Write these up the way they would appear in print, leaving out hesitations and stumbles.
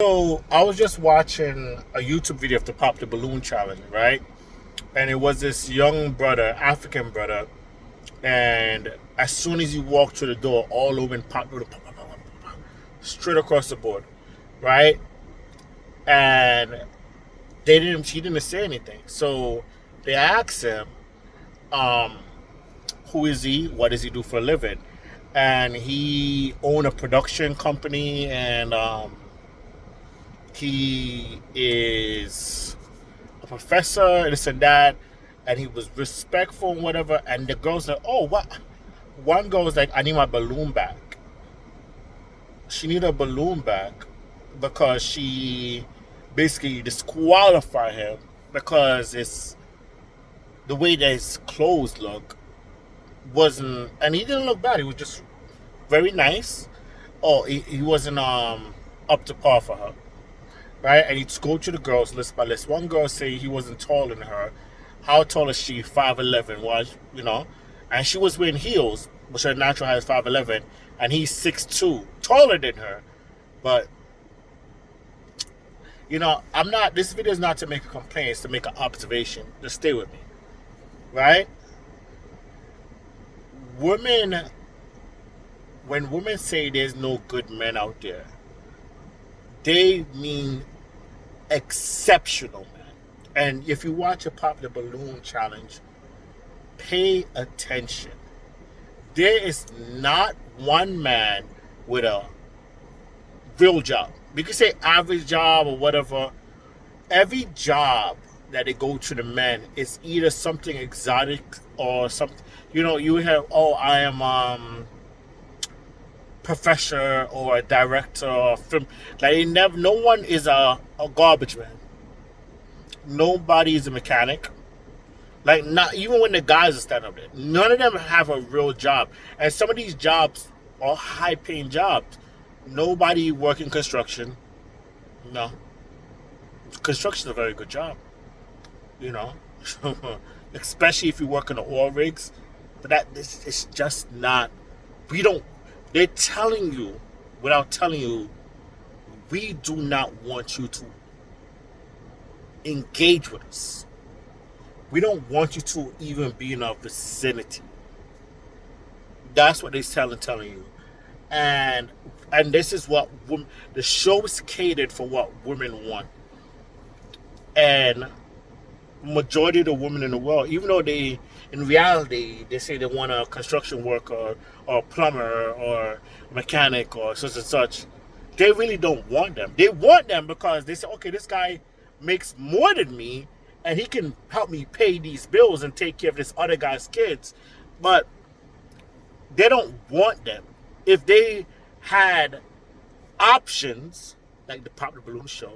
So I was just watching a YouTube video of the Pop the Balloon Challenge, right? And it was this young brother, African brother, and as soon as he walked through the door, all over and popped straight across the board, right? And he didn't say anything. So they asked him, um, who is he? What does he do for a living? And he owned a production company, and he is a professor, this and that, and he was respectful and whatever. And the girl's like, "Oh, what?" One girl was like, "I need my balloon back." She needed a balloon back because she basically disqualified him because it's the way that his clothes look wasn't, and he didn't look bad. He was just very nice. Oh, he wasn't up to par for her, right? And he'd go to the girls list by list. One girl say he wasn't taller than her. How tall is she? 5'11". Was and she was wearing heels, which her natural height is 5'11", and he's 6'2", taller than her. But I'm not. This video is not to make a complaint; it's to make an observation. Just stay with me, right? Women, when women say there's no good men out there, they mean exceptional men. And if you watch a Pop the Balloon Challenge, pay attention. There is not one man with a real job. We could say average job or whatever. Every job that they go to the men is either something exotic or something. You have, oh, I am professor or a director or film. Like no one is a garbage man. Nobody is a mechanic. Like, not even when the guys are standing up there, none of them have a real job. And some of these jobs are high paying jobs. Nobody working construction. No. Construction is a very good job. You know. Especially if you work in the oil rigs. But this is just not, they're telling you, without telling you, we do not want you to engage with us. We don't want you to even be in our vicinity. That's what they're telling you. And this is what the show is catered for, what women want. And majority of the women in the world, even though in reality, they say they want a construction worker or a plumber or a mechanic or such and such, they really don't want them. They want them because they say, okay, this guy makes more than me and he can help me pay these bills and take care of this other guy's kids. But they don't want them. If they had options, like the Pop the Balloon show,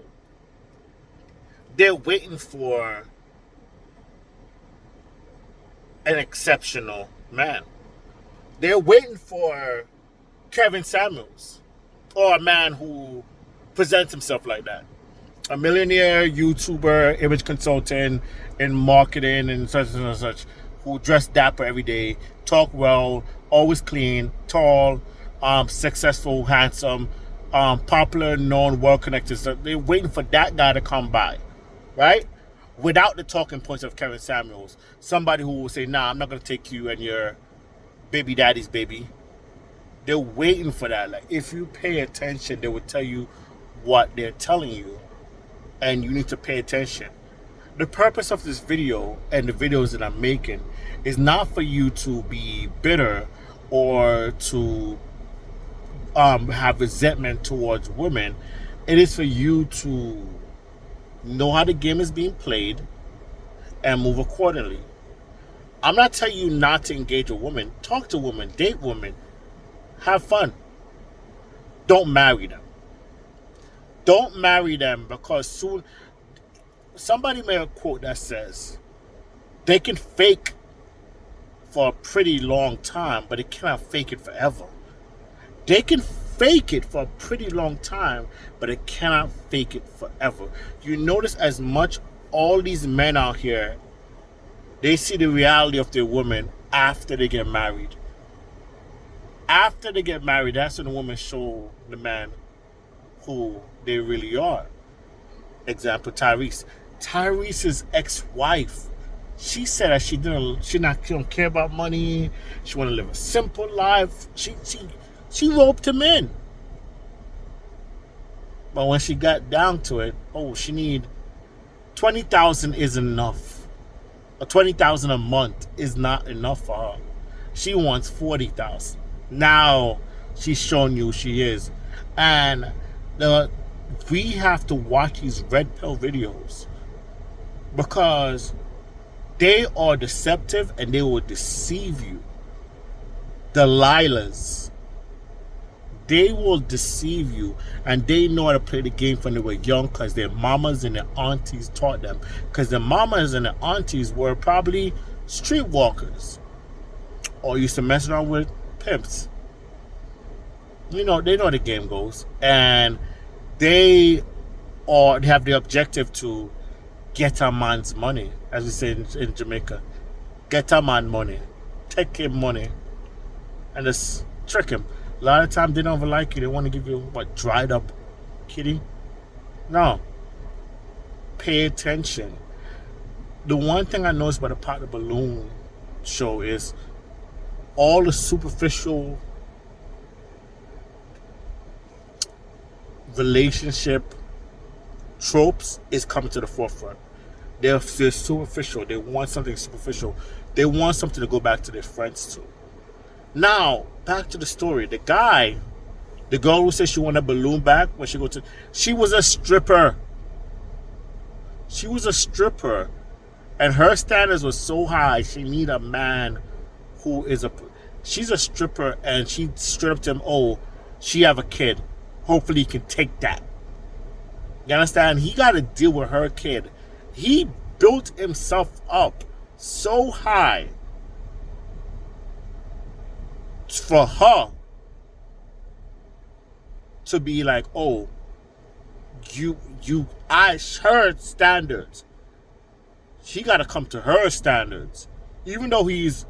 they're waiting for an exceptional man. They're waiting for Kevin Samuels, or a man who presents himself like that. A millionaire, YouTuber, image consultant, in marketing and such, who dress dapper every day, talk well, always clean, tall, successful, handsome, popular, known, well-connected. So they're waiting for that guy to come by, right? Without the talking points of Kevin Samuels. Somebody who will say, nah, I'm not going to take you and your baby daddy's baby. They're waiting for that. Like, if you pay attention, they will tell you what they're telling you. And you need to pay attention. The purpose of this video and the videos that I'm making is not for you to be bitter or to have resentment towards women. It is for you to know how the game is being played and move accordingly. I'm not telling you not to engage with women. Talk to women, date women, have fun. Don't marry them. Don't marry them, because soon somebody made a quote that says they can fake for a pretty long time, but they cannot fake it forever. They can fake it for a pretty long time, but they cannot fake it forever. You notice as much all these men out here, they see the reality of their women after they get married. After they get married, that's when the woman show the man who they really are. Example, Tyrese. Tyrese's ex-wife. She said that she don't care about money. She want to live a simple life. She roped him in. But when she got down to it, she need 20,000 isn't enough. Or 20,000 a month is not enough for her. She wants 40,000. Now she's showing you who she is, and we have to watch these red pill videos because they are deceptive and they will deceive you. Delilahs. They will deceive you, and they know how to play the game when they were young because their mamas and their aunties taught them. Because their mamas and their aunties were probably streetwalkers or used to mess around with pimps. They know the game goes, and they have the objective to get a man's money, as we say in Jamaica. Get a man money, take him money, and just trick him. A lot of times they don't even like you. They want to give you dried up kitty. No. Pay attention. The one thing I noticed about the Pop the Balloon show is all the superficial relationship tropes is coming to the forefront. They're superficial. They want something superficial. They want something to go back to their friends to. Now, back to the story. The girl who said she wanted a balloon back when she was a stripper. She was a stripper. And her standards were so high, she need a man who she's a stripper, and she straight up to him, she have a kid. Hopefully he can take that. You understand? He got to deal with her kid. He built himself up so high for her to be like, her standards. She got to come to her standards. Even though he's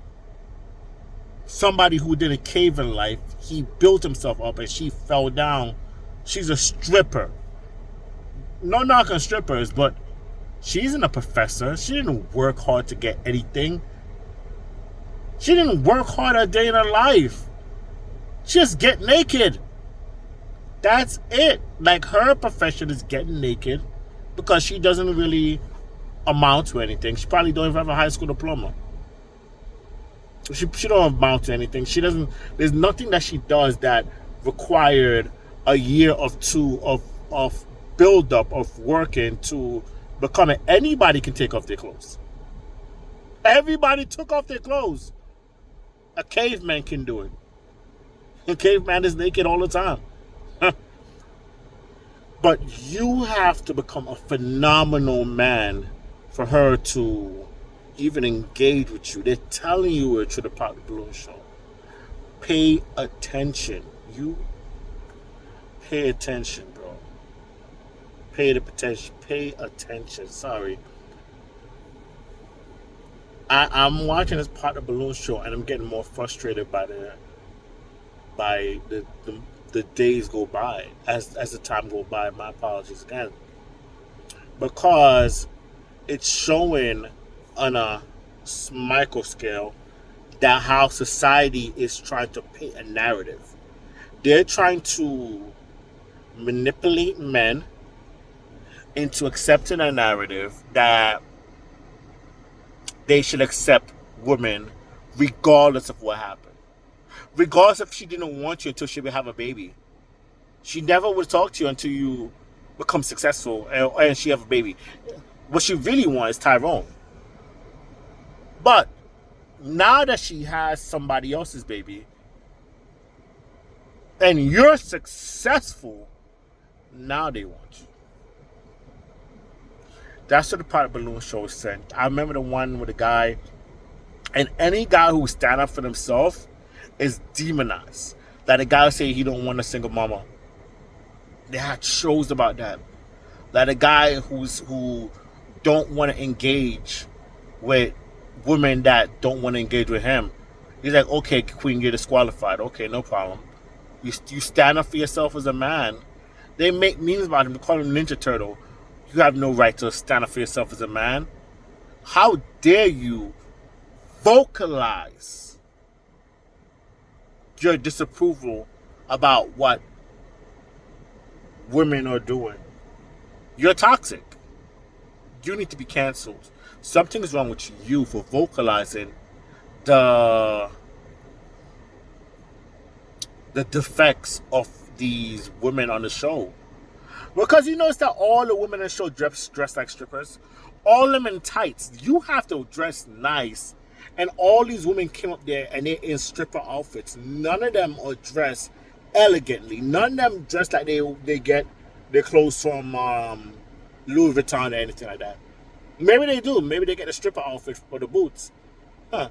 somebody who didn't cave in life, he built himself up and she fell down. She's a stripper. No knock on strippers, but she isn't a professor. She didn't work hard to get anything. She didn't work hard a day in her life. Just get naked. That's it. Like, her profession is getting naked because she doesn't really amount to anything. She probably don't even have a high school diploma. She don't amount to anything. She doesn't. There's nothing that she does that required a year or two of build up of working to become it. Anybody can take off their clothes. Everybody took off their clothes. A caveman can do it. A caveman is naked all the time. But you have to become a phenomenal man for her to even engage with you. They're telling you it through the Pop the Balloon show. Pay attention. You pay attention, bro. Pay attention. Sorry. I'm watching this Pop the Balloon show and I'm getting more frustrated by the days go by as the time go by. My apologies again, because it's showing on a micro scale that how society is trying to paint a narrative. They're trying to manipulate men into accepting a narrative that they should accept women regardless of what happened. Regardless if she didn't want you until she would have a baby. She never would talk to you until you become successful and she have a baby. What she really wants is Tyrone. But now that she has somebody else's baby and you're successful, now they want you. That's what the Pop the Balloon show said. I remember the one with the guy, and any guy who stand up for themselves is demonized. Like the guy who say he don't want a single mama. They had shows about that. Like the guy who don't want to engage with women that don't want to engage with him. He's like, okay, Queen, you're disqualified. Okay, no problem. You stand up for yourself as a man. They make memes about him, call him Ninja Turtle. You have no right to stand up for yourself as a man. How dare you vocalize your disapproval about what women are doing? You're toxic. You need to be canceled. Something is wrong with you for vocalizing the defects of these women on the show. Because you notice that all the women on the show dress like strippers. All of them in tights. You have to dress nice. And all these women came up there and they're in stripper outfits. None of them are dressed elegantly. None of them dress like they get their clothes from Louis Vuitton or anything like that. Maybe they do. Maybe they get a stripper outfit for the boots. Huh.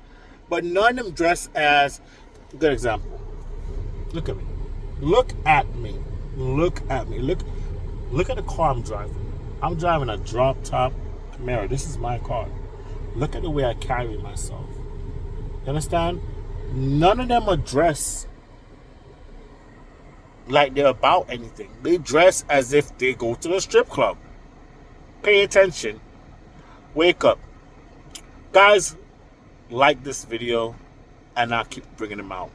But none of them dress as... Good example. Look at me. Look at me. Look at me. Look at the car I'm driving. I'm driving a drop-top Camaro. This is my car. Look at the way I carry myself. You understand? None of them are dressed like they're about anything. They dress as if they go to the strip club. Pay attention. Wake up. Guys, like this video and I'll keep bringing them out.